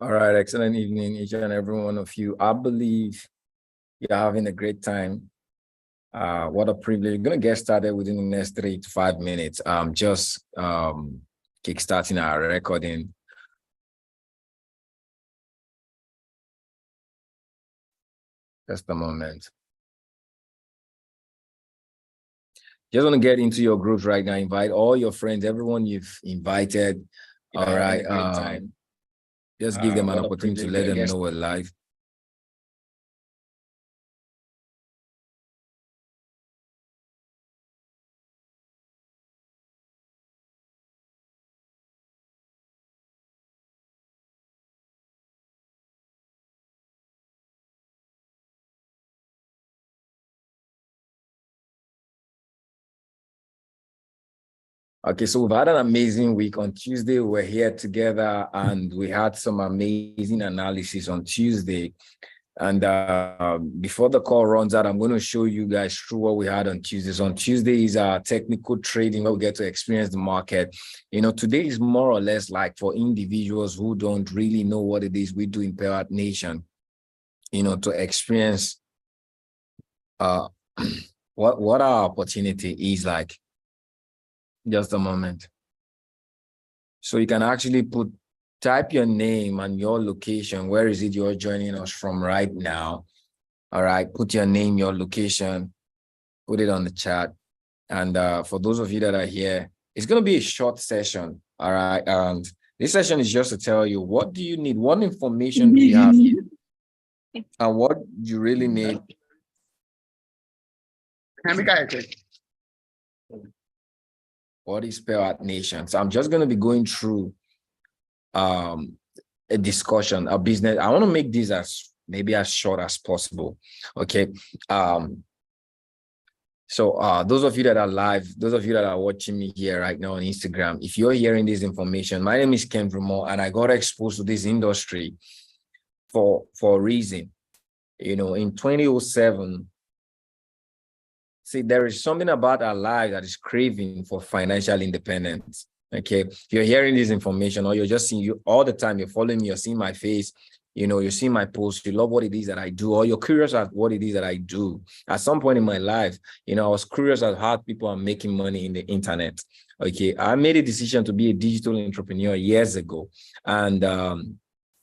All right, excellent evening, each and every one of you. I believe you're having a great time. What a privilege. We're going to get started within the next 3 to 5 minutes. Just kickstarting our recording. Just a moment. Just want to get into your groups right now. Invite all your friends, everyone you've invited. All right. Just give them an opportunity to let them know we're live. Okay, so we've had an amazing week. On Tuesday, we were here together and we had some amazing analysis on Tuesday. And before the call runs out, I'm going to show you guys through what we had on Tuesdays. On Tuesday is our technical trading where we get to experience the market. You know, today is more or less like for individuals who don't really know what it is we do in Payout Nation, you know, to experience what our opportunity is like. Just a moment. So you can actually type your name and your location. Where is it you're joining us from right now? All right, put your name, your location, put it on the chat. And for those of you that are here, it's going to be a short session. All right. And this session is just to tell you, what do you need? What information do you have? And what you really need? What is Payout Nation? So I'm just going to be going through a discussion, a business. I want to make this maybe as short as possible. Okay. So those of you that are live, those of you that are watching me here right now on Instagram, if you're hearing this information, my name is Ken Vermont, and I got exposed to this industry for a reason. You know, in 2007, see, there is something about our life that is craving for financial independence. Okay, if you're hearing this information or you're just seeing you all the time, you're following me, you're seeing my face, you know, you're seeing my posts, you love what it is that I do, or you're curious at what it is that I do. At some point in my life, you know, I was curious at how people are making money in the internet. Okay, I made a decision to be a digital entrepreneur years ago. And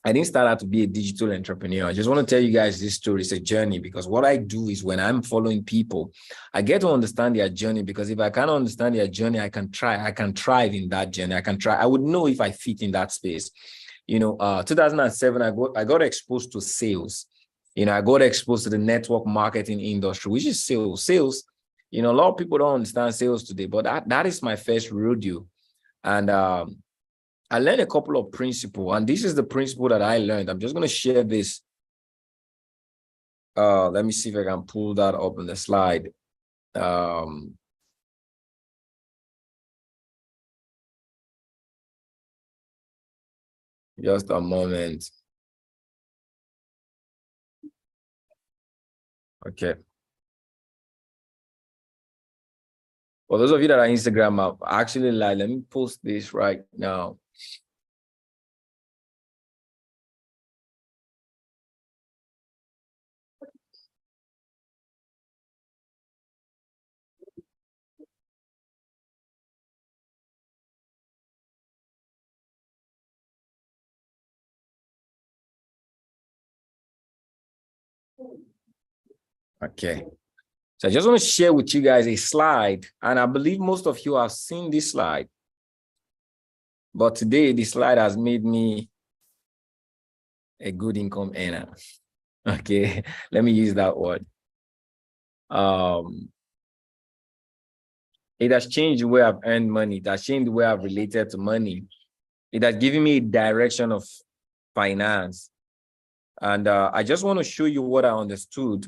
I didn't start out to be a digital entrepreneur. I just want to tell you guys this story. It's a journey, because what I do is when I'm following people, I get to understand their journey, because if I can't understand their journey, I can thrive in that journey. I would know if I fit in that space. You know, 2007, I got exposed to sales. You know, I got exposed to the network marketing industry, which is sales. Sales, you know, a lot of people don't understand sales today, but that is my first rodeo. And I learned a couple of principles, and this is the principle that I learned. I'm just going to share this. Let me see if I can pull that up on the slide. Just a moment. Okay. For those of you that are Instagram, actually let me post this right now. Okay. So I just want to share with you guys a slide, and I believe most of you have seen this slide. But today, this slide has made me a good income earner. Okay, let me use that word. It has changed the way I've earned money. It has changed the way I've related to money. It has given me a direction of finance. And I just want to show you what I understood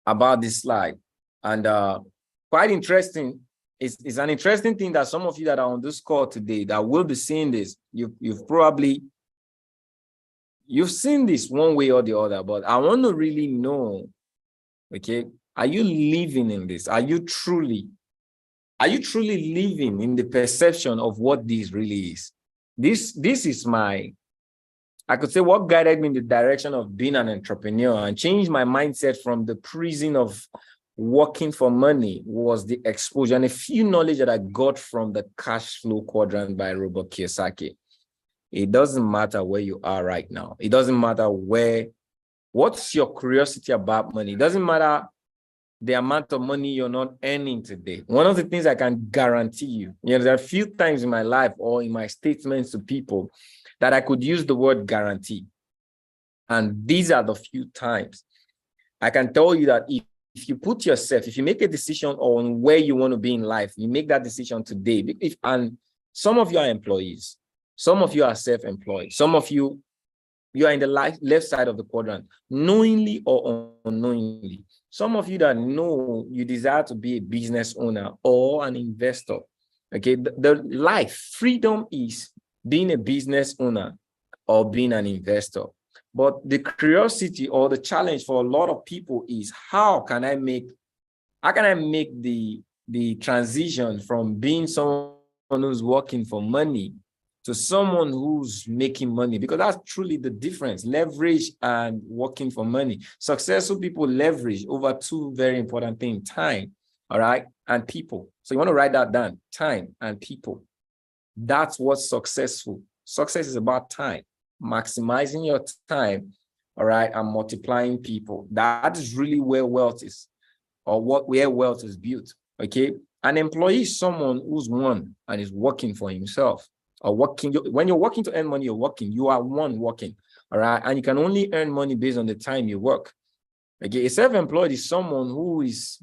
about this slide. And quite interesting. It's an interesting thing that some of you that are on this call today that will be seeing this, you've seen this one way or the other, but I want to really know, okay, are you living in this? Are you truly living in the perception of what this really is? This is my I could say what guided me in the direction of being an entrepreneur and changed my mindset from the prison of working for money was the exposure and a few knowledge that I got from the cash flow quadrant by Robert Kiyosaki. It doesn't matter where you are right now. It doesn't matter what's your curiosity about money. It doesn't matter the amount of money you're not earning today. One of the things I can guarantee you, there are a few times in my life or in my statements to people that I could use the word guarantee. And these are the few times I can tell you that if you put yourself, if you make a decision on where you want to be in life, you make that decision today. And some of you are employees, some of you are self-employed, some of you are in the left side of the quadrant, knowingly or unknowingly. Some of you that know you desire to be a business owner or an investor. Okay, the life freedom is being a business owner or being an investor. But the curiosity or the challenge for a lot of people is how can I make the transition from being someone who's working for money to someone who's making money, because that's truly the difference, leverage and working for money. Successful people leverage over two very important things, time, all right, and people. So you want to write that down, time and people. That's what's successful. Success is about time, maximizing your time, all right, and multiplying people. That is really where wealth is, or where wealth is built, okay? An employee is someone who's one and is working for himself. Or working, when you're working to earn money, you are one working, all right? And you can only earn money based on the time you work. Okay, a self-employed is someone who is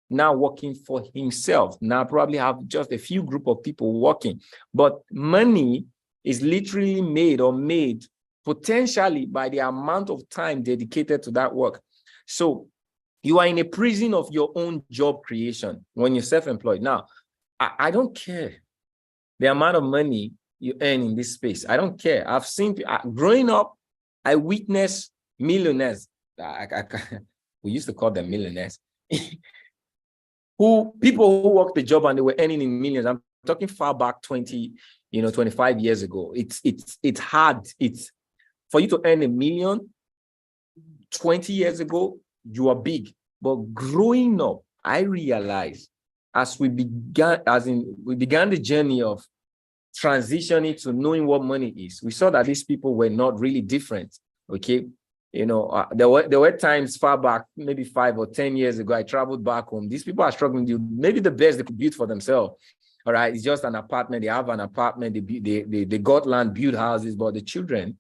now working for himself. Now probably have just a few group of people working, but money is literally made potentially by the amount of time dedicated to that work. So you are in a prison of your own job creation when you're self-employed. Now, I don't care the amount of money you earn in this space. I don't care. I've seen, growing up, I witnessed millionaires. We used to call them millionaires. People who worked the job and they were earning in millions. I'm talking far back 25 years ago. It's hard. It's for you to earn $1 million 20 years ago, you are big. But growing up, I realized as we began the journey of transitioning to knowing what money is, we saw that these people were not really different. Okay. There were times far back, maybe 5 or 10 years ago, I traveled back home. These people are struggling to do maybe the best they could build for themselves. All right. It's just an apartment. They have an apartment. They got land, build houses, but the children,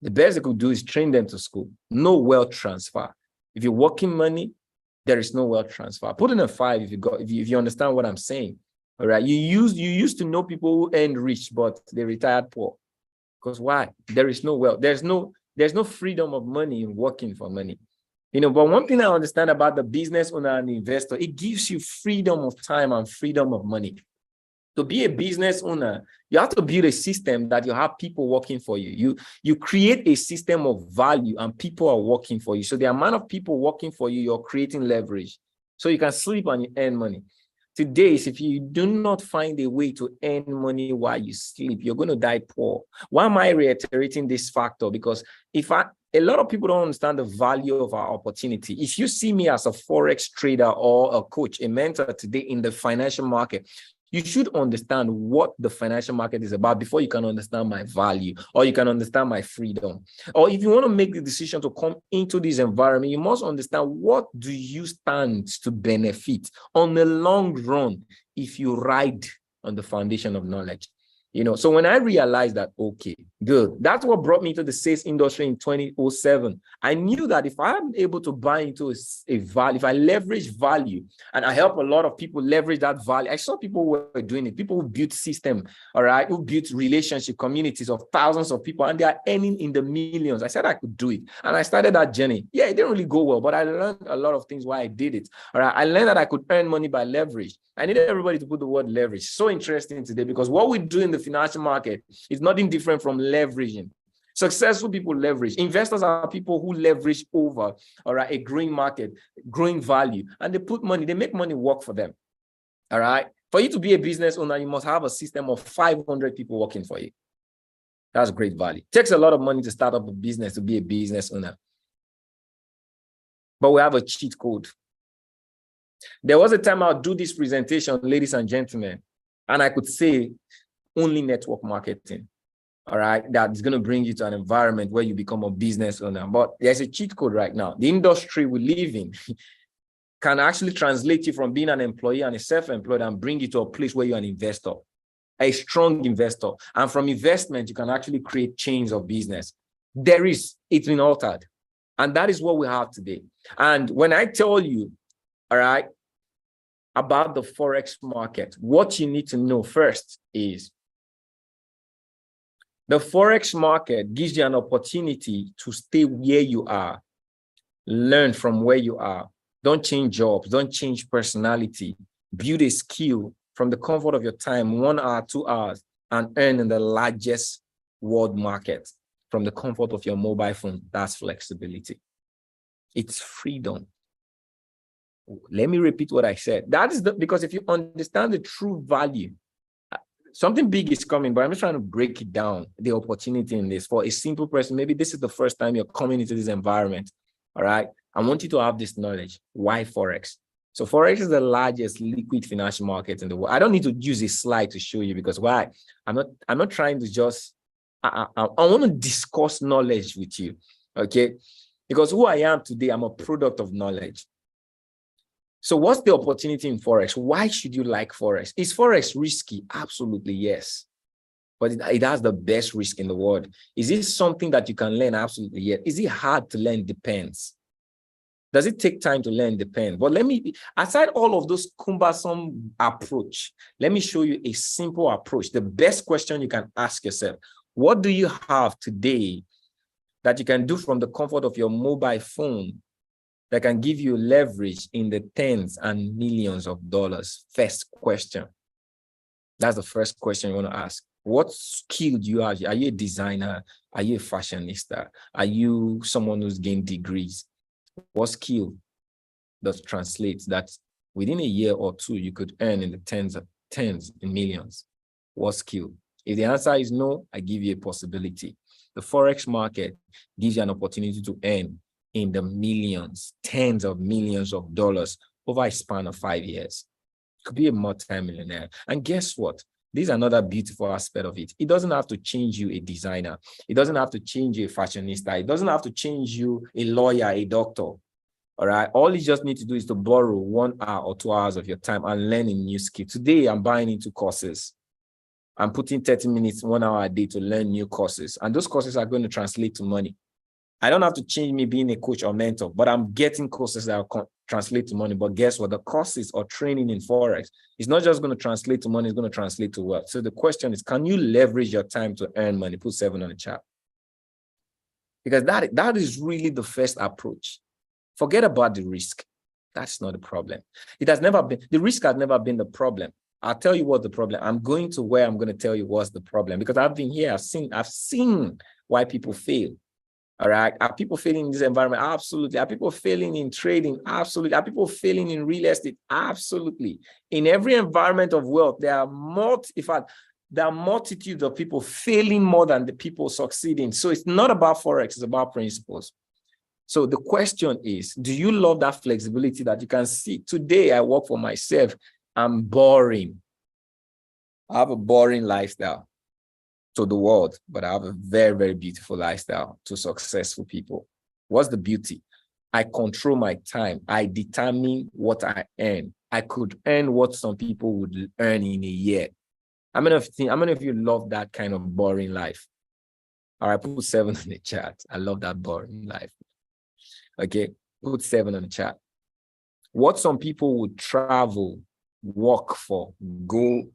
the best they could do is train them to school. No wealth transfer. If you're working money, there is no wealth transfer. Put in a 5 if you understand what I'm saying. All right. You used to know people who earned rich, but they retired poor. Because why? There is no wealth. There's no freedom of money in working for money. But one thing I understand about the business owner and the investor, it gives you freedom of time and freedom of money. To be a business owner, you have to build a system that you have people working for you. You create a system of value and people are working for you. So the amount of people working for you, you're creating leverage. So you can sleep and you earn money. Today, if you do not find a way to earn money while you sleep, you're going to die poor. Why am I reiterating this factor? Because a lot of people don't understand the value of our opportunity. If you see me as a Forex trader or a coach, a mentor today in the financial market, you should understand what the financial market is about before you can understand my value or you can understand my freedom. Or if you want to make the decision to come into this environment, you must understand what do you stand to benefit on the long run if you ride on the foundation of knowledge. So when I realized that, okay, good, that's what brought me to the sales industry in 2007. I knew that if I'm able to buy into a value, if I leverage value and I help a lot of people leverage that value, I saw people who were doing it, people who built system, all right, who built relationship communities of thousands of people, and they are earning in the millions. I said I could do it. And I started that journey. Yeah, it didn't really go well, but I learned a lot of things why I did it. All right, I learned that I could earn money by leverage. I needed everybody to put the word leverage. So interesting today because what we do in the financial market is nothing different from leveraging. Successful people leverage. Investors are people who leverage over, all right, a growing market, growing value, and they put money, they make money work for them. All right. For you to be a business owner, you must have a system of 500 people working for you. That's great value. It takes a lot of money to start up a business, to be a business owner. But we have a cheat code. There was a time I'll do this presentation, ladies and gentlemen, and I could say only network marketing. All right, that's going to bring you to an environment where you become a business owner. But there's a cheat code right now. The industry we live in can actually translate you from being an employee and a self-employed and bring you to a place where you're an investor, a strong investor. And from investment, you can actually create chains of business. It's been altered. And that is what we have today. And when I tell you, all right, about the Forex market, what you need to know first is the Forex market gives you an opportunity to stay where you are, learn from where you are. Don't change jobs, don't change personality, build a skill from the comfort of your time, 1 hour, 2 hours, and earn in the largest world market from the comfort of your mobile phone. That's flexibility. It's freedom. Let me repeat what I said. That is because if you understand the true value, something big is coming, but I'm just trying to break it down, the opportunity in this for a simple person. Maybe this is the first time you're coming into this environment. All right. I want you to have this knowledge. Why Forex? So Forex is the largest liquid financial market in the world. I don't need to use a slide to show you because why? I'm not trying to just, I want to discuss knowledge with you. Okay. Because who I am today, I'm a product of knowledge. So what's the opportunity in Forex? Why should you like Forex? Is Forex risky? Absolutely, yes. But it has the best risk in the world. Is it something that you can learn? Absolutely, yes. Is it hard to learn? Depends. Does it take time to learn? Depends. But aside all of those cumbersome approach, let me show you a simple approach. The best question you can ask yourself, what do you have today that you can do from the comfort of your mobile phone that can give you leverage in the tens and millions of dollars? First question. That's the first question you want to ask. What skill do you have? Are you a designer? Are you a fashionista? Are you someone who's gained degrees? What skill does translate that within a year or two, you could earn in the tens in millions? What skill? If the answer is no, I give you a possibility. The Forex market gives you an opportunity to earn in the millions, tens of millions of dollars over a span of 5 years. Could be a multi-millionaire. And guess what? This is another beautiful aspect of it. It doesn't have to change you a designer. It doesn't have to change you a fashionista. It doesn't have to change you a lawyer, a doctor. All right. All you just need to do is to borrow 1 hour or 2 hours of your time and learn a new skill. Today, I'm buying into courses. I'm putting 30 minutes, 1 hour a day to learn new courses. And those courses are going to translate to money. I don't have to change me being a coach or mentor, but I'm getting courses that will translate to money. But guess what? The courses or training in Forex is not just going to translate to money, it's going to translate to wealth. So the question is, can you leverage your time to earn money? Put 7 on the chat. Because that is really the first approach. Forget about the risk. That's not the problem. The risk has never been the problem. I'll tell you what the problem. I'm going to where I'm going to tell you what's the problem. Because I've been here, I've seen why people fail. All right. Are people failing in this environment? Absolutely. Are people failing in trading? Absolutely. Are people failing in real estate? Absolutely. In every environment of wealth, there are multitudes of people failing more than the people succeeding. So it's not about Forex, it's about principles. So the question is, do you love that flexibility that you can see? Today, I work for myself. I'm boring. I have a boring lifestyle to the world, but I have a very, very beautiful lifestyle to successful people. What's the beauty? I control my time. I determine what I earn. I could earn what some people would earn in a year. How many of you love that kind of boring life? All right, put 7 in the chat. I love that boring life. Okay, put 7 on the chat. What some people would travel, work for, go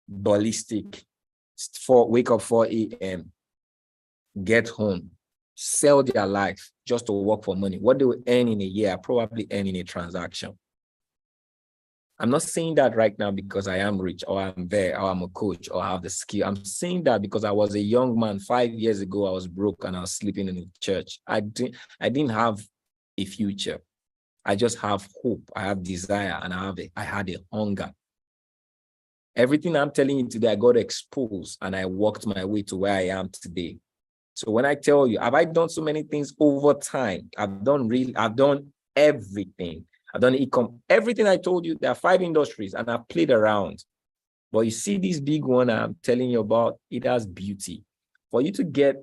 ballistic, wake up 4 a.m., get home, sell their life just to work for money. What they will earn in a year, probably earn in a transaction. I'm not saying that right now because I am rich or I'm there or I'm a coach or I have the skill. I'm saying that because I was a young man 5 years ago. I was broke and I was sleeping in the church. I didn't have a future. I just have hope. I have desire and I had a hunger. Everything I'm telling you today, I got exposed and I worked my way to where I am today. So when I tell you, have I done so many things over time? I've done everything. I've done e-com, everything I told you. There are 5 industries and I've played around. But you see this big one I'm telling you about, it has beauty. For you to get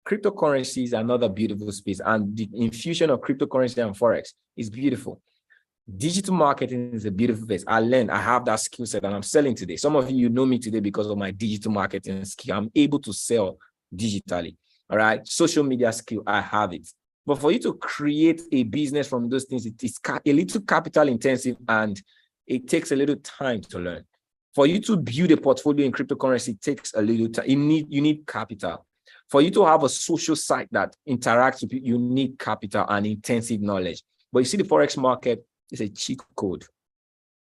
cryptocurrencies, another beautiful space, and the infusion of cryptocurrency and Forex is beautiful. Digital marketing is a beautiful place. I have that skill set and I'm selling today. Some of you know me today because of my digital marketing skill. I'm able to sell digitally. All right. Social media skill, I have it. But for you to create a business from those things, it is a little capital intensive and it takes a little time to learn. For you to build a portfolio in cryptocurrency, it takes a little time. You need capital. For you to have a social site that interacts with people, you need capital and intensive knowledge. But you see, the Forex market is a cheat code.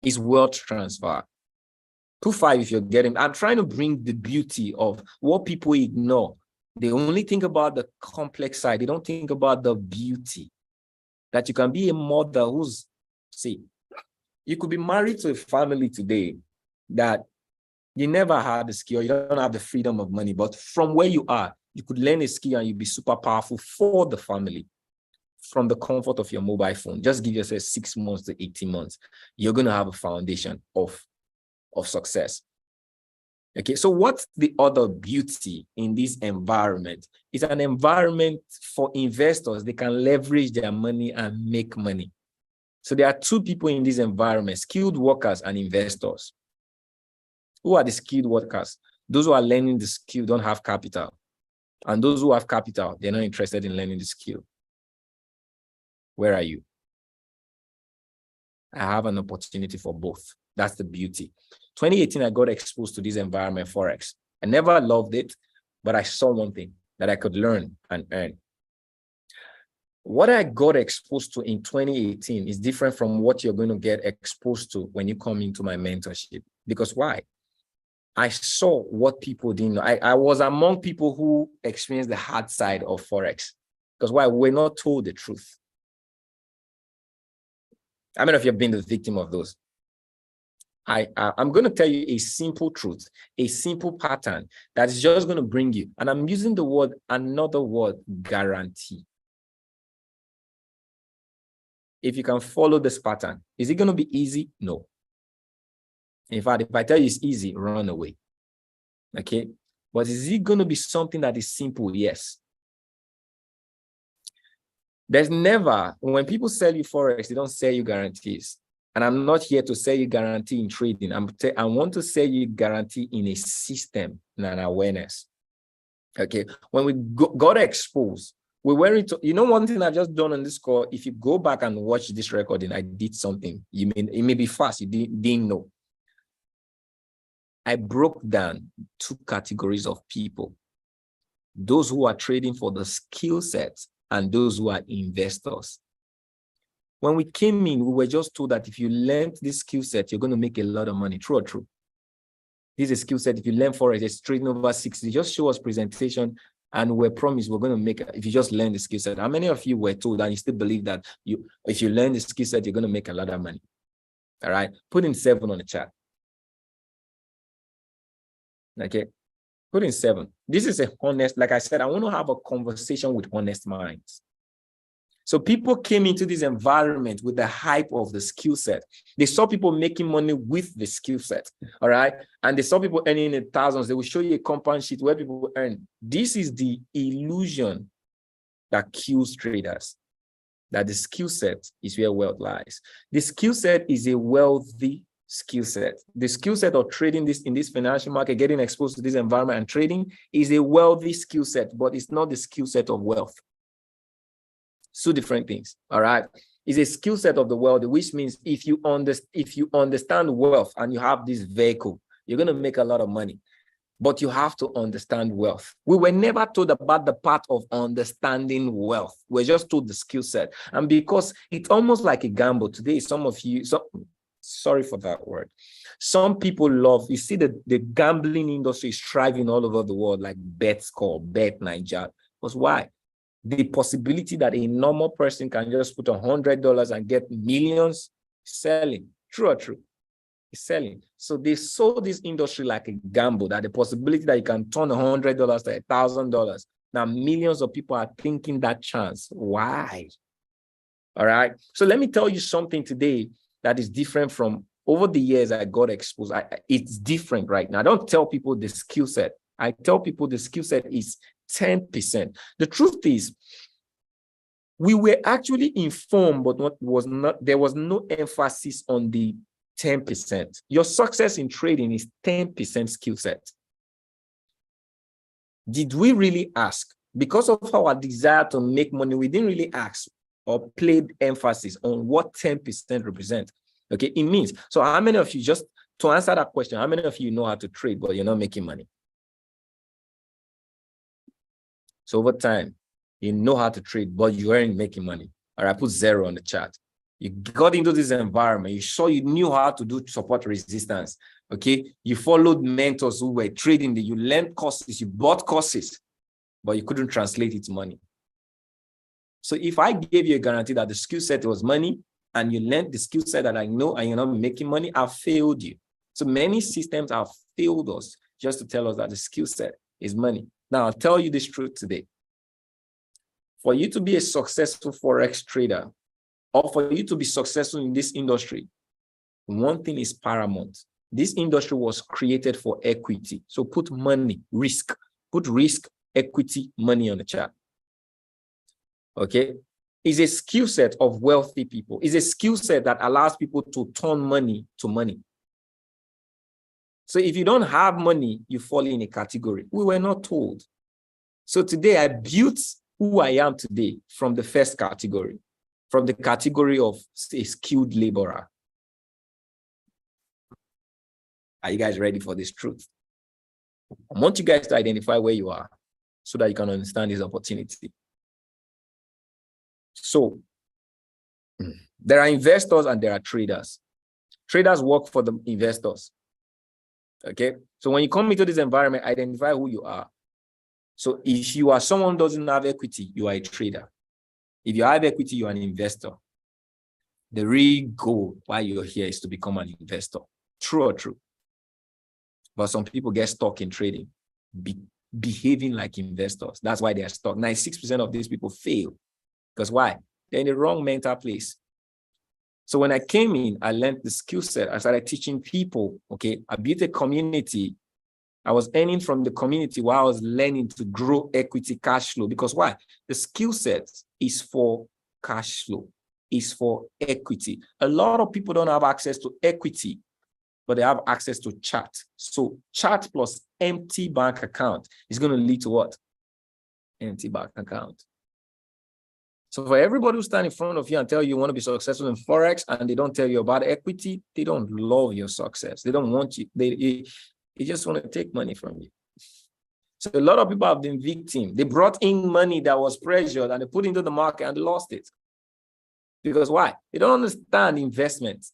It's wealth transfer. 2-5 if you're getting. I'm trying to bring the beauty of what people ignore. They only think about the complex side. They don't think about the beauty. That you can be a mother who's, see, you could be married to a family today that you never had the skill, you don't have the freedom of money, but from where you are, you could learn a skill and you'd be super powerful for the family from the comfort of your mobile phone. Just give yourself 6 months to 18 months. You're going to have a foundation of success. Okay, so what's the other beauty in this environment? It's an environment for investors. They can leverage their money and make money. So there are 2 people in this environment, skilled workers and investors. Who are the skilled workers? Those who are learning the skill don't have capital. And those who have capital, they're not interested in learning the skill. Where are you? I have an opportunity for both. That's the beauty. 2018, I got exposed to this environment, Forex. I never loved it, but I saw one thing that I could learn and earn. What I got exposed to in 2018 is different from what you're going to get exposed to when you come into my mentorship. Because why? I saw what people didn't know. I was among people who experienced the hard side of Forex. Because why? We're not told the truth. I don't know if you've been the victim of those. I'm going to tell you a simple truth, a simple pattern that is just going to bring you. And I'm using the word, another word, guarantee. If you can follow this pattern, is it going to be easy? No. In fact, if I tell you it's easy, run away. Okay? But is it going to be something that is simple? Yes. There's never, when people sell you Forex, they don't sell you guarantees. And I'm not here to sell you guarantee in trading. I want to sell you guarantee in a system and an awareness. Okay? When we got exposed, we were into, you know, one thing I've just done on this call, if you go back and watch this recording, I did something. It may be fast, you didn't know. I broke down 2 categories of people. Those who are trading for the skill sets and those who are investors. When we came in, we were just told that if you learn this skill set, you're going to make a lot of money. True or true? This is a skill set. If you learn Forex, it's trading over 60. Just show us presentation and we're promised we're going to make it if you just learn the skill set. How many of you were told and you still believe that if you learn the skill set, you're going to make a lot of money? All right. Put in 7 on the chat. Okay. Put in 7. This is a honest, like I said, I want to have a conversation with honest minds. So people came into this environment with the hype of the skill set. They saw people making money with the skill set, all right? And they saw people earning in thousands. They will show you a compound sheet where people earn. This is the illusion that kills traders, that the skill set is where wealth lies. The skill set is a wealthy skill set. The skill set of trading this in this financial market, getting exposed to this environment and trading is a wealthy skill set, but it's not the skill set of wealth. 2 different things, all right? It's a skill set of the world, which means if you understand wealth and you have this vehicle, you're going to make a lot of money, but you have to understand wealth. We were never told about the part of understanding wealth. We're just told the skill set. And because it's almost like a gamble today, some of you, sorry for that word. Some people love, you see the gambling industry is thriving all over the world, like BetScore, Bet Niger. Because why? The possibility that a normal person can just put $100 and get millions selling. True or true? is selling. So they sold this industry like a gamble, that the possibility that you can turn $100 to $1,000. Now, millions of people are thinking that chance. Why? All right. So let me tell you something today that is different from over the years I got exposed. It's different right now. I don't tell people the skill set. I tell people the skill set is 10%. The truth is, we were actually informed, but there was no emphasis on the 10%. Your success in trading is 10% skill set. Did we really ask? Because of our desire to make money, we didn't really ask or played emphasis on what 10% represent. Okay, it means, so how many of you, just to answer that question, how many of you know how to trade, but you're not making money? So over time, you know how to trade, but you aren't making money. All right, put 0 on the chart. You got into this environment. You knew how to do support resistance. Okay, you followed mentors who were trading. You learned courses, you bought courses, but you couldn't translate it to money. So if I gave you a guarantee that the skill set was money, and you learned the skill set that I know, and you're not making money, I've failed you. So many systems have failed us just to tell us that the skill set is money. Now, I'll tell you this truth today. For you to be a successful Forex trader, or for you to be successful in this industry, one thing is paramount. This industry was created for equity. So put money, risk. Put risk, equity, money on the chart. Okay? It's a skill set of wealthy people. It's a skill set that allows people to turn money to money. So if you don't have money, you fall in a category. We were not told. So today I built who I am today from the first category, from the category of a skilled laborer. Are you guys ready for this truth? I want you guys to identify where you are so that you can understand this opportunity. So there are investors and there are traders. Traders work for the investors. Okay. So when you come into this environment, identify who you are. So if you are someone who doesn't have equity, you are a trader. If you have equity, you are an investor. The real goal why you're here is to become an investor. True or true? But some people get stuck in trading, behaving like investors. That's why they are stuck. 96% of these people fail. Because why? They're in the wrong mental place. So when I came in, I learned the skill set. I started teaching people, okay? I built a community. I was earning from the community while I was learning to grow equity cash flow. Because why? The skill set is for cash flow, is for equity. A lot of people don't have access to equity, but they have access to chart. So chart plus empty bank account is going to lead to what? Empty bank account. So for everybody who stand in front of you and tell you want to be successful in Forex and they don't tell you about equity, they don't love your success. They don't want you. They just want to take money from you. So a lot of people have been victims. They brought in money that was pressured and they put it into the market and they lost it. Because why? They don't understand investment.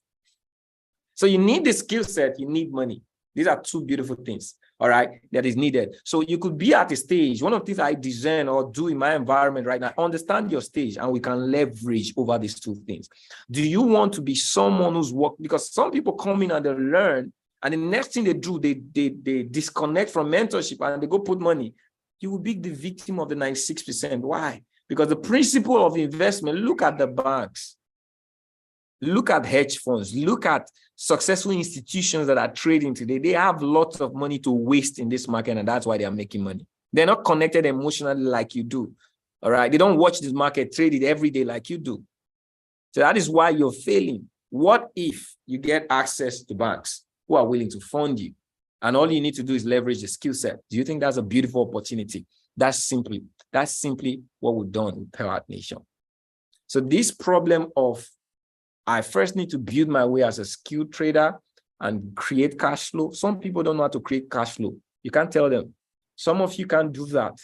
So you need the skill set, you need money. These are two beautiful things, all right, that is needed. So you could be at a stage. One of the things I design or do in my environment right now, understand your stage and we can leverage over these two things. Do you want to be someone who's work? Because some people come in and they learn and the next thing they do, they disconnect from mentorship and they go put money. You will be the victim of the 96%. Why? Because the principle of investment, look at the banks. Look at hedge funds. Look at successful institutions that are trading today. They have lots of money to waste in this market, and that's why they are making money. They're not connected emotionally like you do. All right. They don't watch this market, trade it every day like you do. So that is why you're failing. What if you get access to banks who are willing to fund you? And all you need to do is leverage the skill set. Do you think that's a beautiful opportunity? That's simply what we've done with Power Nation. So this problem of I first need to build my way as a skilled trader and create cash flow. Some people don't know how to create cash flow. You can't tell them. Some of you can't do that.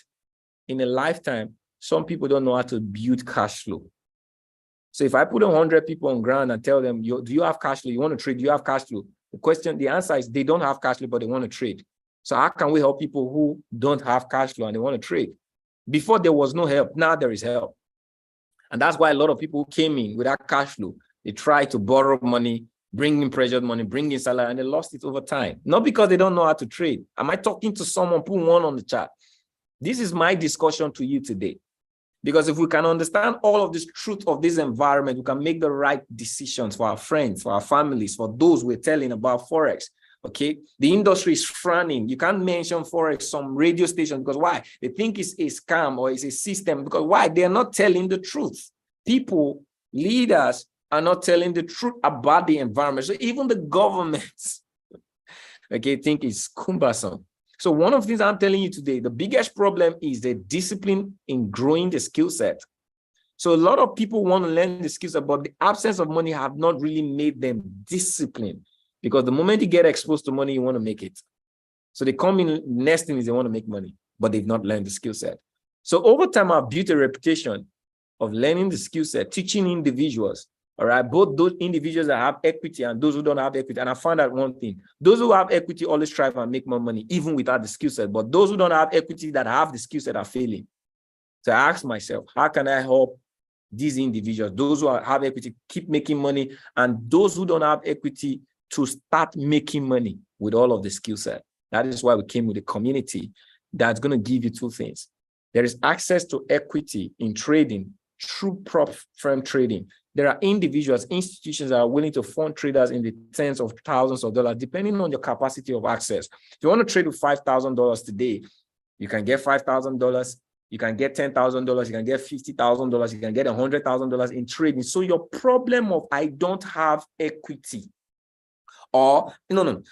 In a lifetime, some people don't know how to build cash flow. So if I put 100 people on ground and tell them, do you have cash flow? You want to trade? Do you have cash flow? The answer is they don't have cash flow, but they want to trade. So how can we help people who don't have cash flow and they want to trade? Before there was no help, now there is help. And that's why a lot of people who came in without cash flow, they try to borrow money bringing pressured money, bringing salary, and they lost it over time. Not because they don't know how to trade. Am I talking to someone? Put one on the chat. This is my discussion to you today. Because if we can understand all of this truth of this environment, we can make the right decisions for our friends, for our families, for those we're telling about Forex. Okay, the industry is frowning. You can't mention Forex, some radio station, because why? They think it's a scam or it's a system. Because why? They're not telling the truth. People, leaders are not telling the truth about the environment. So even the governments, okay, think it's cumbersome. So one of the things I'm telling you today, the biggest problem is the discipline in growing the skill set. So a lot of people want to learn the skills, but the absence of money have not really made them disciplined. Because the moment you get exposed to money, you want to make it. So they come in, next thing is they want to make money, but they've not learned the skill set. So over time, I've built a reputation of learning the skill set, teaching individuals, all right, both those individuals that have equity and those who don't have equity. And I found out one thing, those who have equity always strive and make more money, even without the skill set. But those who don't have equity that have the skill set are failing. So I asked myself, how can I help these individuals, those who have equity, keep making money, and those who don't have equity to start making money with all of the skill set? That is why we came with a community that's going to give you two things. There is access to equity in trading, through prop firm trading. There are individuals, institutions that are willing to fund traders in the tens of thousands of dollars, depending on your capacity of access. If you want to trade with $5,000 today, you can get $5,000. You can get $10,000. You can get $50,000. You can get $100,000 in trading. So your problem of I don't have equity, or no,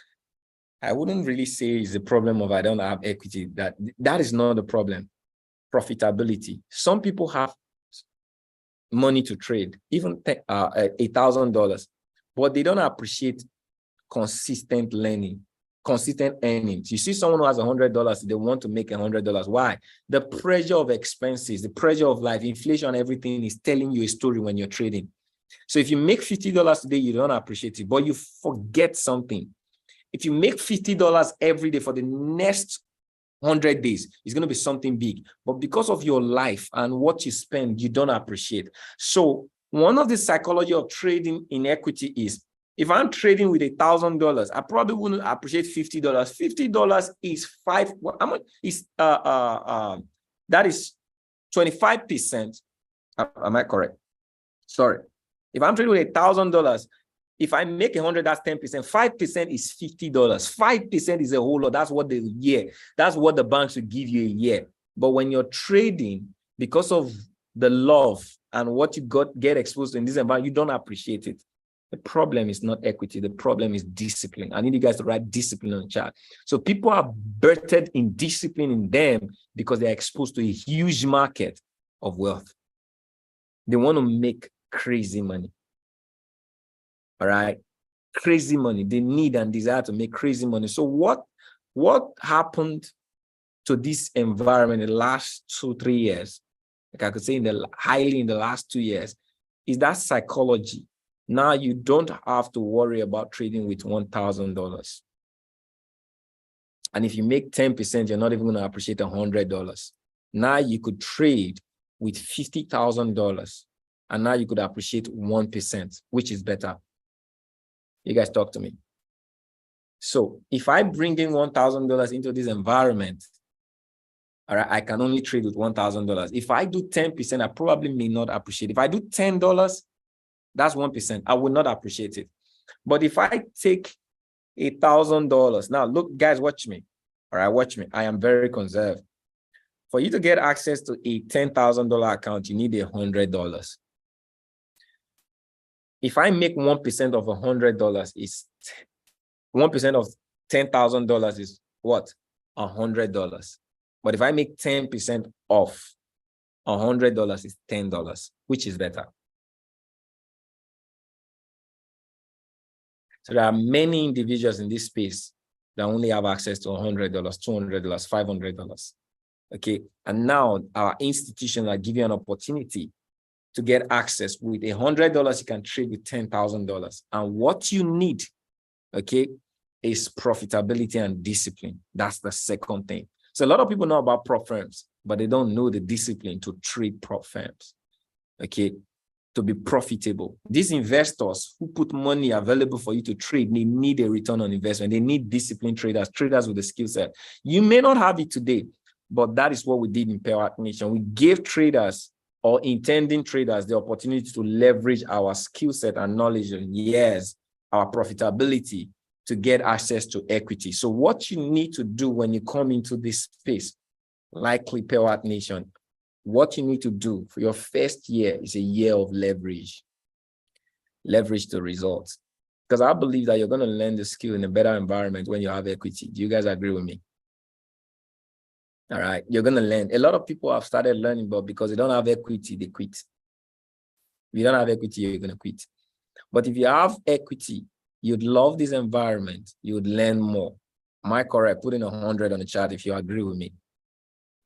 I wouldn't really say it's a problem of I don't have equity. That is not the problem. Profitability. Some people have money to trade, even $1,000, but they don't appreciate consistent learning, consistent earnings. You see someone who has $100, they want to make $100. Why? The pressure of expenses, the pressure of life, inflation, everything is telling you a story when you're trading. So if you make $50 today, you don't appreciate it, but you forget something. If you make $50 every day for the next 100 days, it's going to be something big. But because of your life and what you spend, you don't appreciate. So one of the psychology of trading in equity is, if I'm trading with $1,000, I probably wouldn't appreciate $50. $50 is that is 25%. Am I correct? Sorry. If I'm trading with $1,000, if I make 100, that's 10%. 5% is $50. 5% is a whole lot. That's what that's what the banks will give you a year. But when you're trading, because of the love and what you get exposed to in this environment, you don't appreciate it. The problem is not equity. The problem is discipline. I need you guys to write discipline on the chat. So people are birthed in discipline in them because they're exposed to a huge market of wealth. They want to make crazy money. All right. Crazy money. They need and desire to make crazy money. So what happened to this environment in the last 2-3 years? Like I could say in the last 2 years, is that psychology. Now you don't have to worry about trading with $1,000. And if you make 10%, you're not even going to appreciate $100. Now you could trade with $50,000. And now you could appreciate 1%, which is better. You guys talk to me. So if I bring in $1,000 into this environment, all right, I can only trade with $1,000. If I do 10%, I probably may not appreciate it. If I do $10, that's 1%. I will not appreciate it. But if I take $1,000, now look, guys, watch me. All right, watch me. I am very conservative. For you to get access to a $10,000 account, you need $100. If I make 1% of $100, is 1% of $10,000 is what? $100. But if I make 10% off, $100 is $10, which is better. So there are many individuals in this space that only have access to $100, $200, $500. Okay. And now our institutions are giving you an opportunity to get access with $100. You can trade with $10,000. And what you need, okay, is profitability and discipline. That's the second thing. So a lot of people know about prop firms, but they don't know the discipline to trade prop firms. Okay. to be profitable. These investors who put money available for you to trade, they need a return on investment. They need disciplined traders, traders with a skill set. You may not have it today, but that is what we did in Power Nation. We gave traders or intending traders the opportunity to leverage our skill set and knowledge and years, our profitability to get access to equity. So what you need to do when you come into this space, likely Power Nation, what you need to do for your first year is a year of leverage the results. Because I believe that you're going to learn the skill in a better environment when you have equity. Do you guys agree with me? All right, you're going to learn. A lot of people have started learning, but because they don't have equity, they quit. If you don't have equity, you're going to quit. But if you have equity, you'd love this environment, you would learn more. Am I correct? Put in 100 on the chat if you agree with me.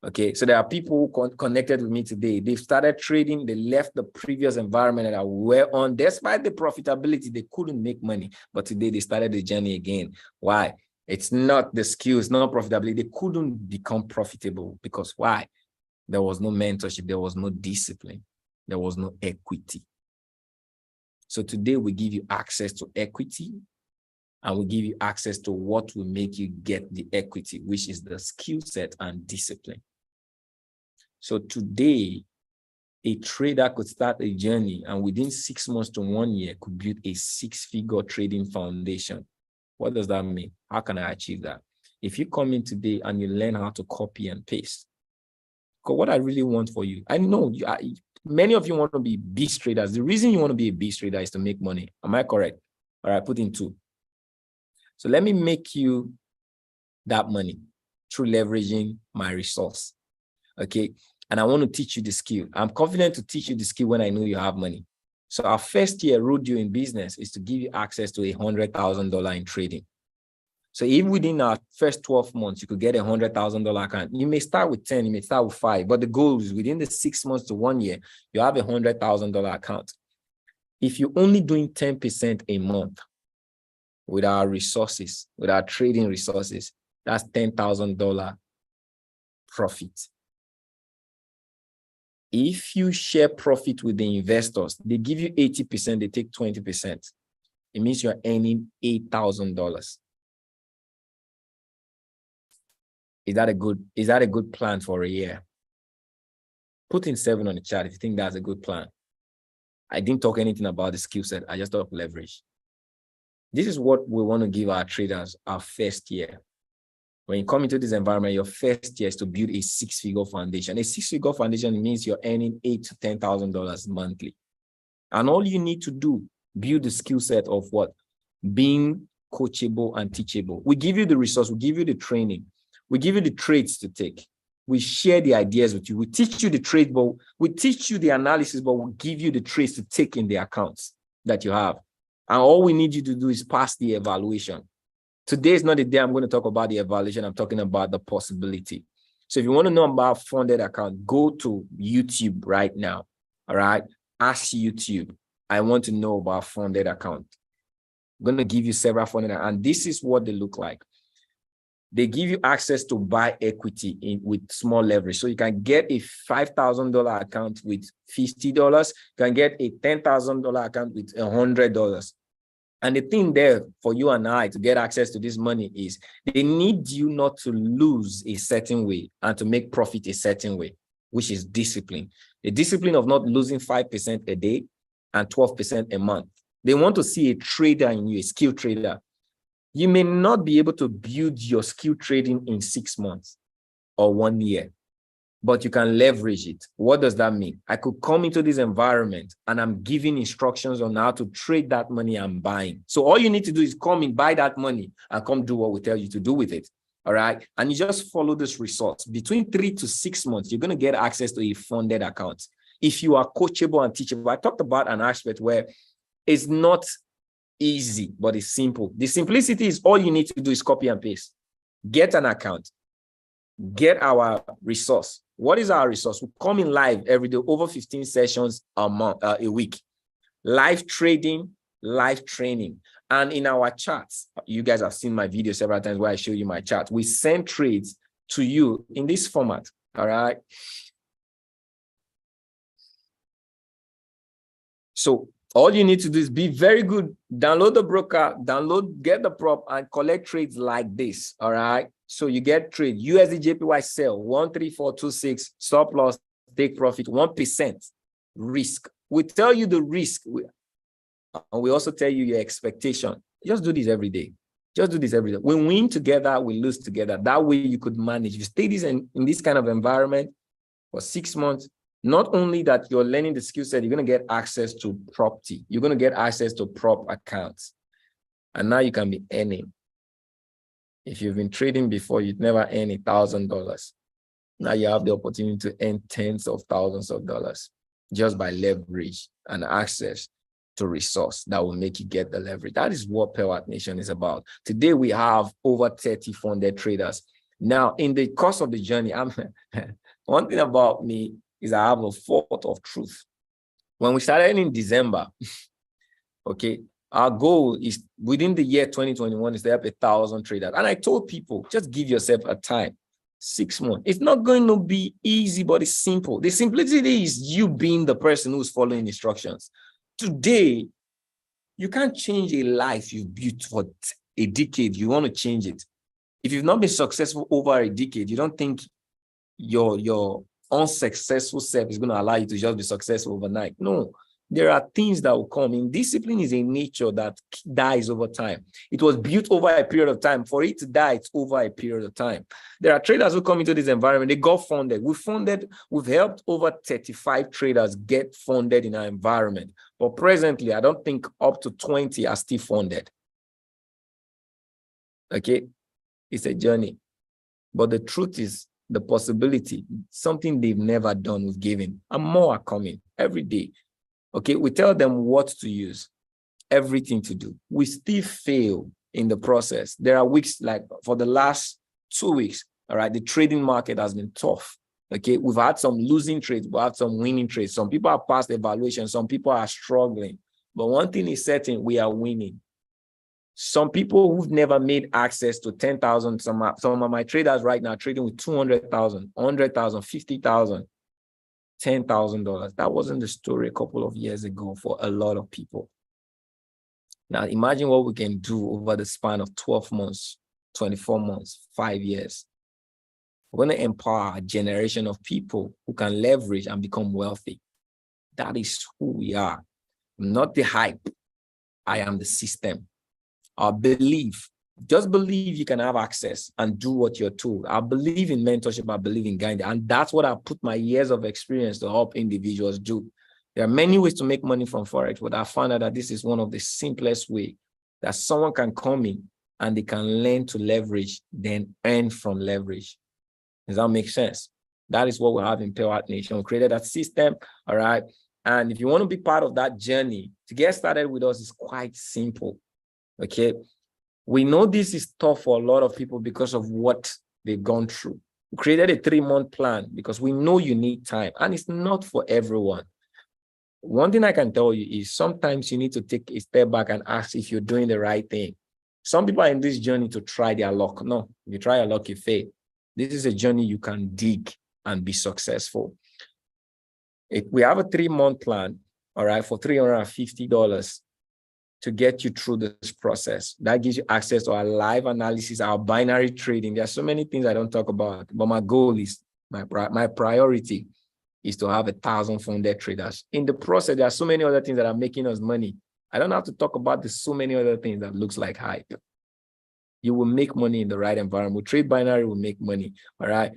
Okay, so there are people who connected with me today. They've started trading. They left the previous environment that we were on. Despite the profitability, they couldn't make money. But today they started the journey again. Why? It's not the skills, not profitability. They couldn't become profitable because why? There was no mentorship. There was no discipline. There was no equity. So today we give you access to equity, and we give you access to what will make you get the equity, which is the skill set and discipline. So today, a trader could start a journey and within 6 months to 1 year could build a 6-figure trading foundation. What does that mean? How can I achieve that? If you come in today and you learn how to copy and paste, because what I really want for you, I know many of you want to be beast traders. The reason you want to be a beast trader is to make money. Am I correct? All right, put in 2. So let me make you that money through leveraging my resource. Okay. And I want to teach you the skill. I'm confident to teach you the skill when I know you have money. So our first year road you in business is to give you access to $100,000 in trading. So if within our first 12 months, you could get $100,000 account, you may start with 10, you may start with 5, but the goal is within the 6 months to 1 year, you have $100,000 account. If you're only doing 10% a month with our resources, with our trading resources, that's $10,000 profit. If you share profit with the investors, they give you 80%, they take 20%. It means you're earning $8,000. Is that a good plan for a year? Put in 7 on the chat if you think that's a good plan. I didn't talk anything about the skill set. I just talked leverage. This is what we want to give our traders our first year. When you come into this environment, your first year is to build a 6-figure foundation. A 6-figure foundation means you're earning $8,000 to $10,000 monthly. And all you need to do, build the skill set of what? Being coachable and teachable. We give you the resource, we give you the training, we give you the trades to take. We share the ideas with you. We teach you the trade, but we teach you the analysis, but we give you the trades to take in the accounts that you have. And all we need you to do is pass the evaluation. Today is not the day I'm going to talk about the evaluation. I'm talking about the possibility. So if you want to know about funded account, go to YouTube right now. All right. Ask YouTube. I want to know about funded account. I'm going to give you several funded, and this is what they look like. They give you access to buy equity with small leverage. So you can get a $5,000 account with $50. You can get a $10,000 account with $100. And the thing there for you and I to get access to this money is they need you not to lose a certain way and to make profit a certain way, which is discipline. The discipline of not losing 5% a day and 12% a month. They want to see a trader in you, a skilled trader. You may not be able to build your skill trading in 6 months or 1 year, but you can leverage it. What does that mean? I could come into this environment and I'm giving instructions on how to trade that money I'm buying. So all you need to do is come and buy that money and come do what we tell you to do with it. All right. And you just follow this resource. Between 3 to 6 months, you're going to get access to a funded account. If you are coachable and teachable, I talked about an aspect where it's not easy, but it's simple. The simplicity is all you need to do is copy and paste. Get an account. Get our resource. What is our resource? We come in live every day, over 15 sessions a week. Live trading, live training. And in our charts, you guys have seen my video several times where I show you my chart. We send trades to you in this format. All right. So all you need to do is be very good. Download the broker, get the prop, and collect trades like this. All right. So you get trade USD JPY sell 13426, stop loss, take profit 1% risk. We tell you the risk, and we also tell you your expectation. Just do this every day. Just do this every day. We win together, we lose together. That way you could manage. You stay in this kind of environment for 6 months. Not only that you're learning the skill set, you're going to get access to property. You're going to get access to prop accounts. And now you can be earning. If you've been trading before, you'd never earn $1,000. Now you have the opportunity to earn tens of thousands of dollars just by leverage and access to resource that will make you get the leverage. That is what Pearl Nation is about. Today, we have over 30 funded traders. Now, in the course of the journey, one thing about me is I have a thought of truth. When we started in December, okay, our goal is within the year 2021 is to have 1,000 traders. And I told people, just give yourself a time, 6 months. It's not going to be easy, but it's simple. The simplicity is you being the person who's following instructions. Today, you can't change a life you've built for a decade. You want to change it. If you've not been successful over a decade, you don't think your unsuccessful self is going to allow you to just be successful overnight. No, there are things that will come in. Discipline is a nature that dies over time. It was built over a period of time. For it to die, it's over a period of time. There are traders who come into this environment, they got funded. We've helped over 35 traders get funded in our environment. But presently, I don't think up to 20 are still funded. Okay, it's a journey. But the truth is, the possibility, something they've never done with giving, and more are coming every day. Okay, we tell them what to use, everything to do. We still fail in the process. There are weeks, like for the last 2 weeks, all right, the trading market has been tough. Okay, we've had some losing trades, we've had some winning trades. Some people are past evaluation, some people are struggling. But one thing is certain, we are winning. Some people who've never made access to 10,000, some of my traders right now trading with 200,000, 100,000, 50,000, $10,000. That wasn't the story a couple of years ago for a lot of people. Now imagine what we can do over the span of 12 months, 24 months, 5 years. We're going to empower a generation of people who can leverage and become wealthy. That is who we are. I'm not the hype. I am the system. I believe, just believe you can have access and do what you're told. I believe in mentorship. I believe in guiding. And that's what I put my years of experience to help individuals do. There are many ways to make money from Forex, but I found out that this is one of the simplest ways that someone can come in and they can learn to leverage, then earn from leverage. Does that make sense? That is what we have in Pearl Nation. We created that system, all right? And if you want to be part of that journey, to get started with us is quite simple. Okay, we know this is tough for a lot of people because of what they've gone through. We created a 3-month plan because we know you need time, and it's not for everyone. One thing I can tell you is sometimes you need to take a step back and ask if you're doing the right thing. Some people are in this journey to try their luck. No, if you try your luck, you fail. This is a journey you can dig and be successful. We have a 3-month plan, all right, for $350. To get you through this process. That gives you access to our live analysis, our binary trading. There are so many things I don't talk about, but my goal is, my priority is to have 1,000 funded traders. In the process, there are so many other things that are making us money. I don't have to talk about the so many other things that looks like hype. You will make money in the right environment. We trade binary, will make money, all right?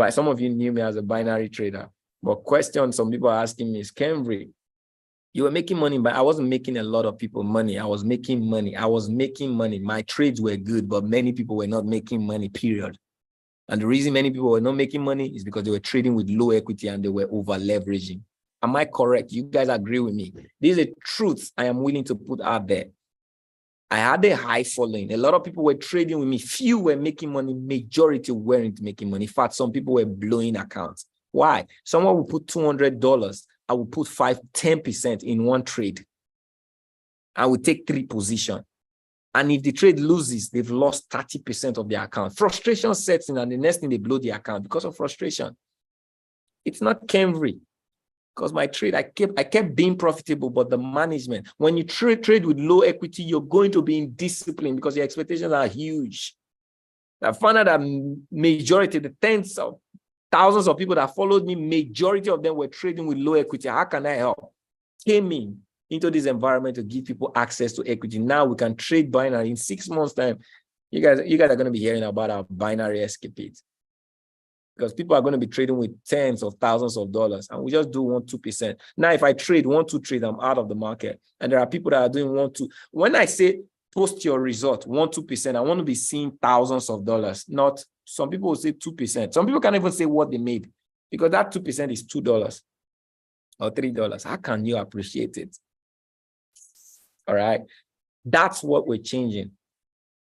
Some of you knew me as a binary trader, but question some people are asking me is, Kenvry, you were making money, but I wasn't making a lot of people money. I was making money. My trades were good, but many people were not making money, period. And the reason many people were not making money is because they were trading with low equity and they were over leveraging. Am I correct? You guys agree with me? This is a truth I am willing to put out there. I had a high following. A lot of people were trading with me. Few were making money. Majority weren't making money. In fact, some people were blowing accounts. Why? Someone will put $200. I will put 10% in one trade. I will take 3 positions. And if the trade loses, they've lost 30% of their account. Frustration sets in, and the next thing they blow the account because of frustration. It's not Kenvry. Because my trade, I kept being profitable, but the management, when you trade with low equity, you're going to be indisciplined because your expectations are huge. I found out that majority, the tens of thousands of people that followed me, majority of them were trading with low equity. How can I help? Came into this environment to give people access to equity. Now we can trade binary in 6 months' time. You guys are going to be hearing about our binary escapades, because people are going to be trading with tens of thousands of dollars, and we just do 1-2%. Now, if I trade 1-2 trades, I'm out of the market. And there are people that are doing 1-2. When I say post your result 1-2%, I want to be seeing thousands of dollars. Not some people will say 2%. Some people can't even say what they made, because that 2% is $2 or $3. How can you appreciate it? All right. That's what we're changing.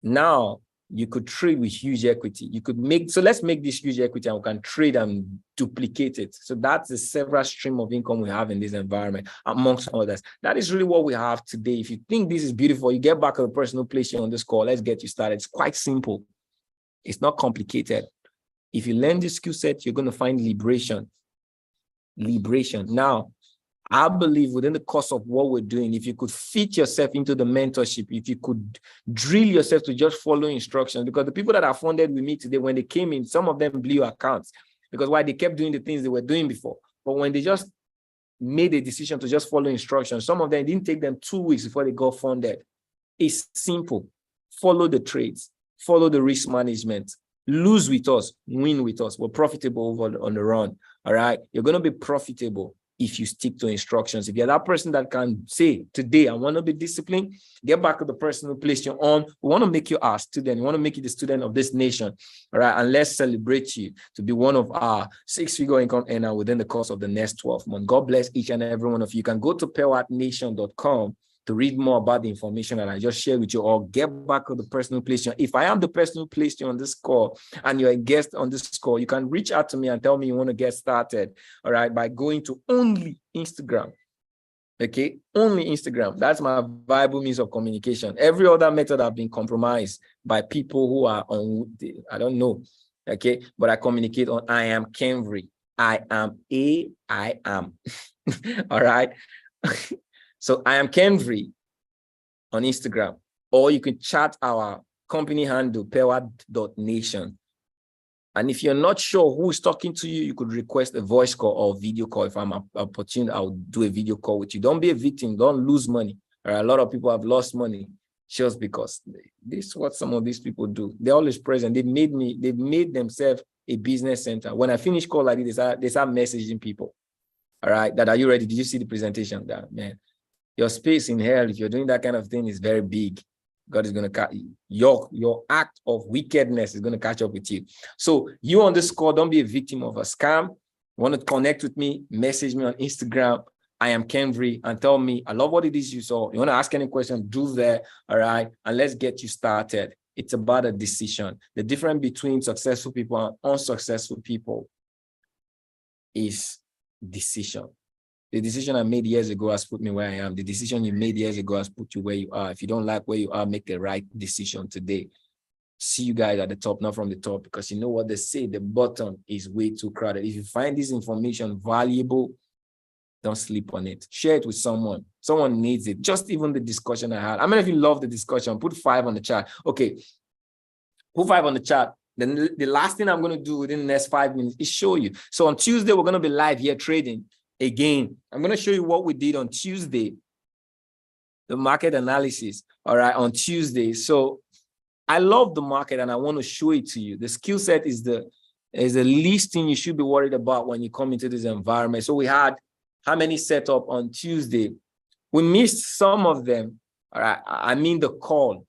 Now you could trade with huge equity. You could make, so let's make this huge equity and we can trade and duplicate it. So that's the several stream of income we have in this environment, amongst others. That is really what we have today. If you think this is beautiful, you get back to the person who placed you on this call. Let's get you started. It's quite simple. It's not complicated. If you learn this skill set, you're going to find liberation. Now, I believe within the course of what we're doing, if you could fit yourself into the mentorship, if you could drill yourself to just follow instructions, because the people that are funded with me today, when they came in, some of them blew accounts because why? They kept doing the things they were doing before. But when they just made a decision to just follow instructions, some of them, it didn't take them 2 weeks before they got funded. It's simple. Follow the trades, follow the risk management, lose with us, win with us. We're profitable over on the run. All right. You're going to be profitable if you stick to instructions. If you're that person that can say, today, I want to be disciplined, get back to the person who placed you on. We want to make you our student. We want to make you the student of this nation. All right. And let's celebrate you to be one of our 6-figure income earner within the course of the next 12 months. God bless each and every one of you. You can go to pearlheartnation.com to read more about the information that I just shared with you, or get back to the person who placed you. If I am the person who placed you on this call and you're a guest on this call, you can reach out to me and tell me you want to get started, all right, by going to only Instagram. Okay, only Instagram. That's my viable means of communication. Every other method have been compromised by people who are on, I don't know, okay, but I communicate on I am Kenvry. I am. All right. So I am Kenvry on Instagram, or you can chat our company handle, pearlheart.nation. And if you're not sure who is talking to you, you could request a voice call or video call. If I'm opportune, I'll do a video call with you. Don't be a victim. Don't lose money. A lot of people have lost money just because this is what some of these people do. They're always present. They've made themselves a business center. When I finish call like this, they start messaging people. All right, that are you ready? Did you see the presentation? That man. Your space in hell, if you're doing that kind of thing, is very big. God is going to catch your act of wickedness is going to catch up with you. So you on this call, don't be a victim of a scam. Want to connect with me? Message me on Instagram. I am Kenvry, and tell me, I love what it is you saw. You want to ask any question, do that. All right. And let's get you started. It's about a decision. The difference between successful people and unsuccessful people is decision. The decision I made years ago has put me where I am. The decision you made years ago has put you where you are. If you don't like where you are, make the right decision today. See you guys at the top, not from the top, because you know what they say, the bottom is way too crowded. If you find this information valuable, don't sleep on it. Share it with someone. Someone needs it. Just even the discussion I had. How many of you love the discussion? Put 5 on the chat. Okay. Put 5 on the chat. Then the last thing I'm going to do within the next 5 minutes is show you. So on Tuesday, we're going to be live here trading. Again, I'm going to show you what we did on Tuesday, the market analysis, all right, on Tuesday. So I love the market and I want to show it to you. The skill set is the least thing you should be worried about when you come into this environment. So we had how many set up on Tuesday? We missed some of them, all right, I mean the call.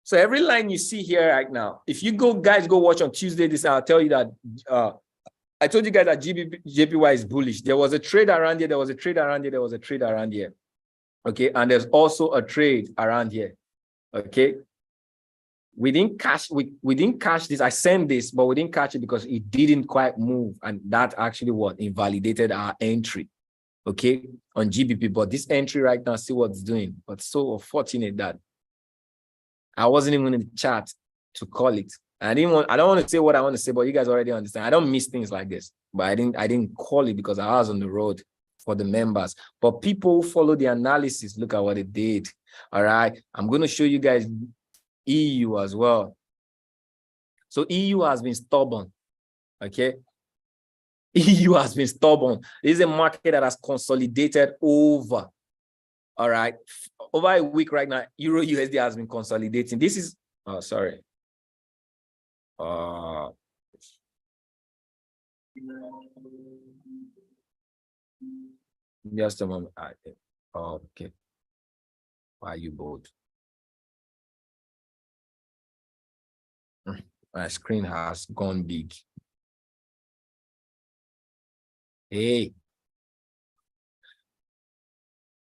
So every line you see here right now, if you guys go watch on Tuesday, I'll tell you that I told you guys that JPY is bullish. There was a trade around here. There was a trade around here. There was a trade around here. Okay. And there's also a trade around here. Okay. We didn't catch this. I sent this, but we didn't catch it because it didn't quite move. And that actually what invalidated our entry. Okay. On GBP. But this entry right now, see what it's doing. But so unfortunate that I wasn't even in the chat to call it. I don't want to say what I want to say, but you guys already understand. I don't miss things like this, but I didn't call it because I was on the road for the members. But people who follow the analysis, look at what it did. All right. I'm going to show you guys EU as well. So EU has been stubborn. Okay. EU has been stubborn. This is a market that has consolidated over. All right. Over a week right now, Euro USD has been consolidating. This is, oh, sorry. Just a moment. Oh, okay. Why are you bold? My screen has gone big. Hey.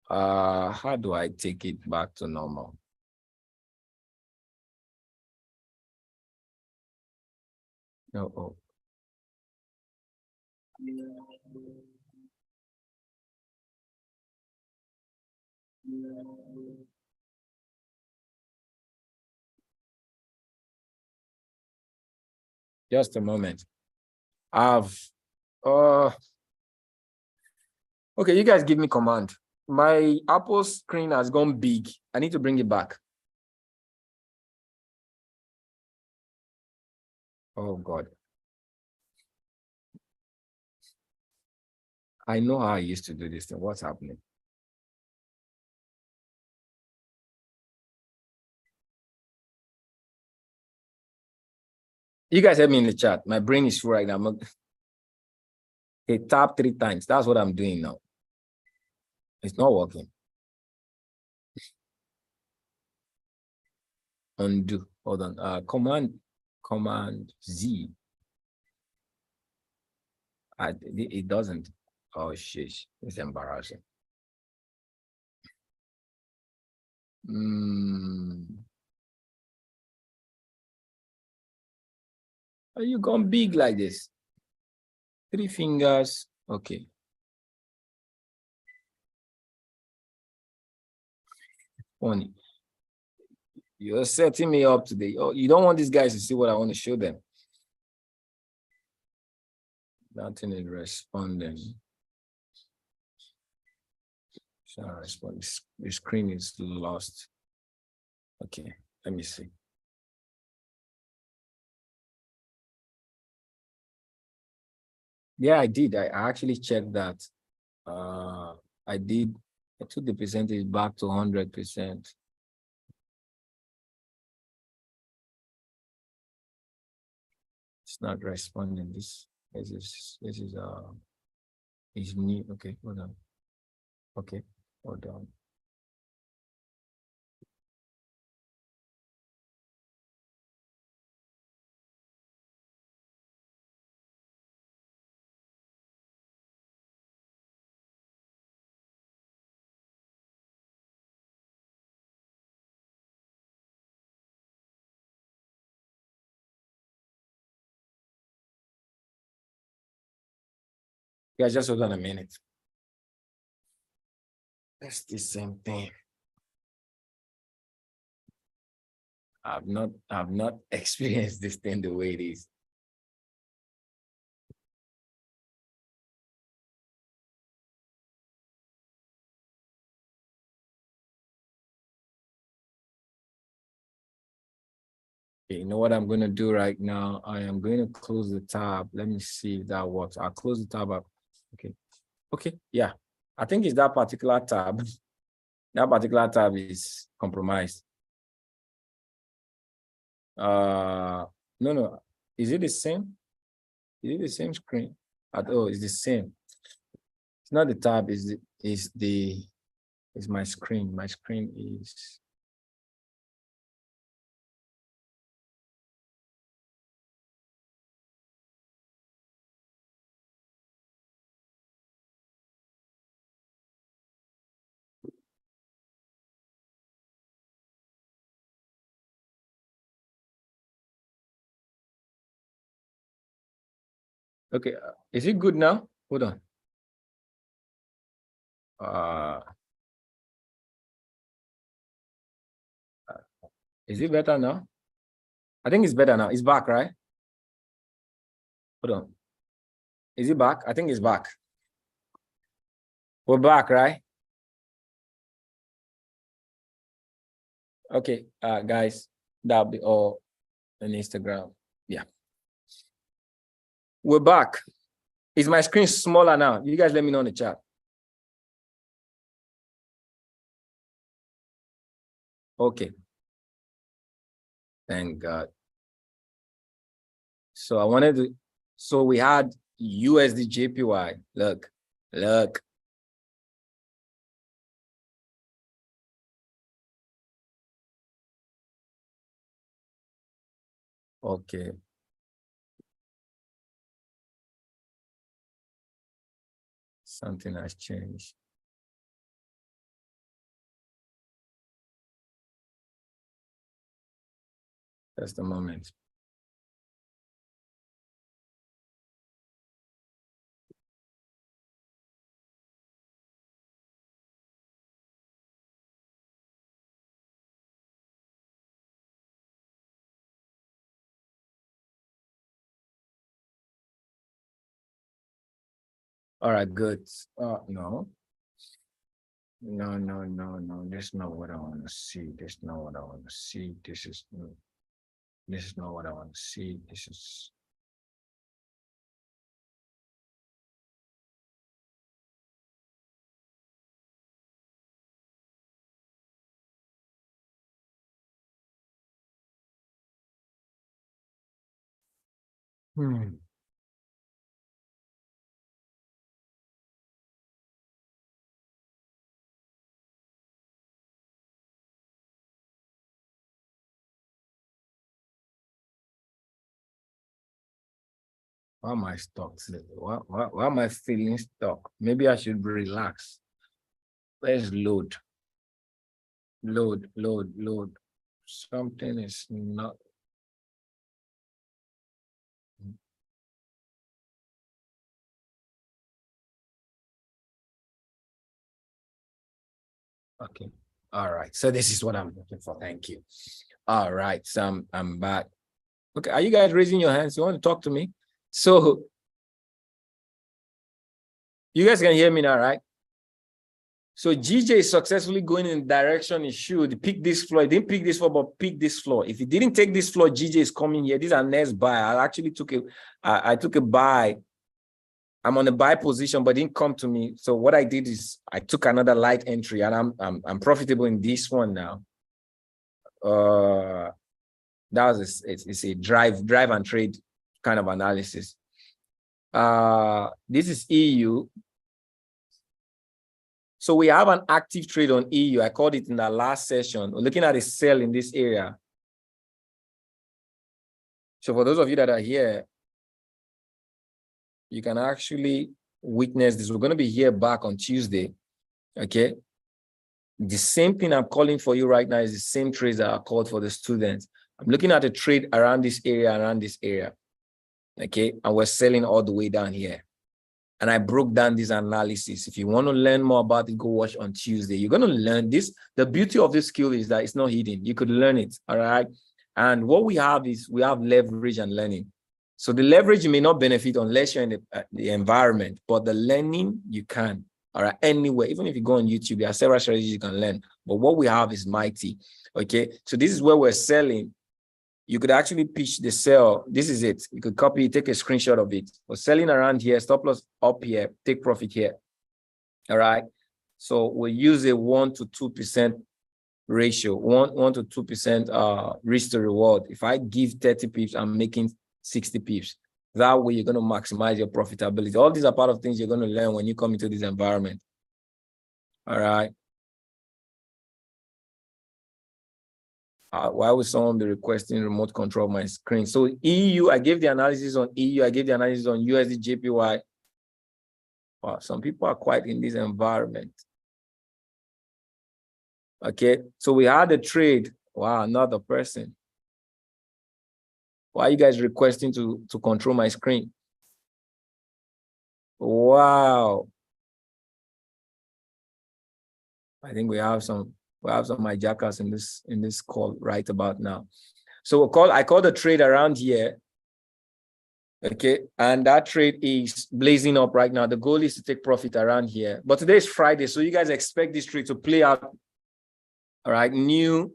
How do I take it back to normal? No. Oh. Just a moment. Okay, you guys give me command. My Apple screen has gone big. I need to bring it back. Oh God. I know how I used to do this thing. What's happening? You guys help me in the chat. My brain is full right now. Okay, tap 3 times. That's what I'm doing now. It's not working. Undo. Hold on. Command Z. It doesn't. Oh shit. It's embarrassing. Are you gone big like this? 3 fingers. Okay. Funny. You're setting me up today. Oh, you don't want these guys to see what I want to show them. Nothing is responding. Shall I respond? The screen is lost. Okay, let me see. Yeah, I did. I actually checked that. I did. I took the percentage back to 100%. It's not responding. This is new. Okay, hold on. Okay, hold on. Yeah, just hold on a minute. That's the same thing. I've not experienced this thing the way it is. Okay, you know what I'm going to do right now? I am going to close the tab. Let me see if that works. I'll close the tab up. Okay. Okay. Yeah. I think it's that particular tab. That particular tab is compromised. No. Is it the same? Is it the same screen? Oh, it's the same. It's not the tab, is my screen. My screen is okay. Is it good now? Hold on. Is it better now? I think it's better now. It's back, right? Hold on. Is it back? I think it's back. We're back, right? Okay, guys, that'll be all on Instagram. Yeah. We're back. Is my screen smaller now? You guys let me know in the chat. Okay. Thank God. So I wanted to, so we had USD JPY. Look. Okay. Something has changed. Just a moment. All right, good. No. This is not what I want to see. This is not what I want to see. This is not what I want to see. This is. Why am I stuck? Why am I feeling stuck? Maybe I should relax. Let's load. Load. Something is not. Okay. All right. So this is what I'm looking for. Thank you. All right. So I'm back. Okay. Are you guys raising your hands? You want to talk to me? So you guys can hear me now, right? So GJ is successfully going in the direction it should. Pick this floor. He didn't pick this floor, but pick this floor. If he didn't take this floor, GJ is coming here. This is our next buy. I actually took I took a buy. I'm on a buy position, but didn't come to me. So what I did is I took another light entry, and I'm profitable in this one now. That was it's a drive and trade kind of analysis. This is EU. So we have an active trade on EU. I called it in the last session. We're looking at a sell in this area. So for those of you that are here, you can actually witness this. We're going to be here back on Tuesday. Okay. The same thing I'm calling for you right now is the same trades that are called for the students. I'm looking at a trade around this area, okay? And we're selling all the way down here. And I broke down this analysis. If you want to learn more about it, go watch on Tuesday. You're going to learn this. The beauty of this skill is that it's not hidden. You could learn it, all right? And what we have is we have leverage and learning. So the leverage may not benefit unless you're in the environment, but the learning you can. All right, anywhere, even if you go on YouTube, there are several strategies you can learn. But what we have is mighty. Okay, so this is where we're selling. You could actually pitch the sell. This is it. You could copy, take a screenshot of it. We're selling around here, stop loss up here, take profit here. All right. So we'll use a 1 to 2% ratio, 1 to 2% risk to reward. If I give 30 pips, I'm making 60 pips. That way, you're going to maximize your profitability. All these are part of things you're going to learn when you come into this environment. All right. Why would someone be requesting remote control of my screen? So EU, I gave the analysis on EU. I gave the analysis on USD JPY. Wow, some people are quite in this environment. Okay. So we had a trade. Wow, another person. Why are you guys requesting to control my screen? Wow. I think we have some hijackers in this call right about now. So I call the trade around here. Okay, and that trade is blazing up right now. The goal is to take profit around here. But today is Friday, so you guys expect this trade to play out. All right, new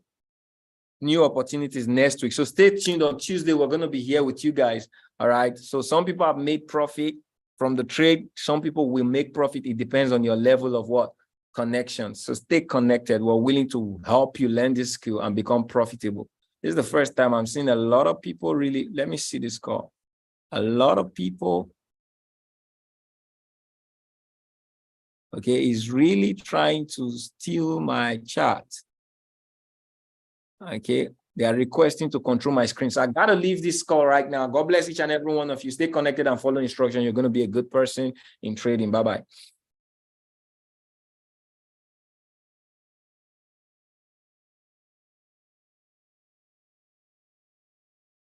opportunities next week. So stay tuned. On Tuesday, we're going to be here with you guys. All right. So some people have made profit from the trade. Some people will make profit. It depends on your level of what? Connection. So stay connected. We're willing to help you learn this skill and become profitable. This is the first time I'm seeing a lot of people really, let me see this call. A lot of people, okay, is really trying to steal my chart. Okay, they are requesting to control my screen. So I got to leave this call right now. God bless each and every one of you. Stay connected and follow instruction. You're going to be a good person in trading. Bye-bye.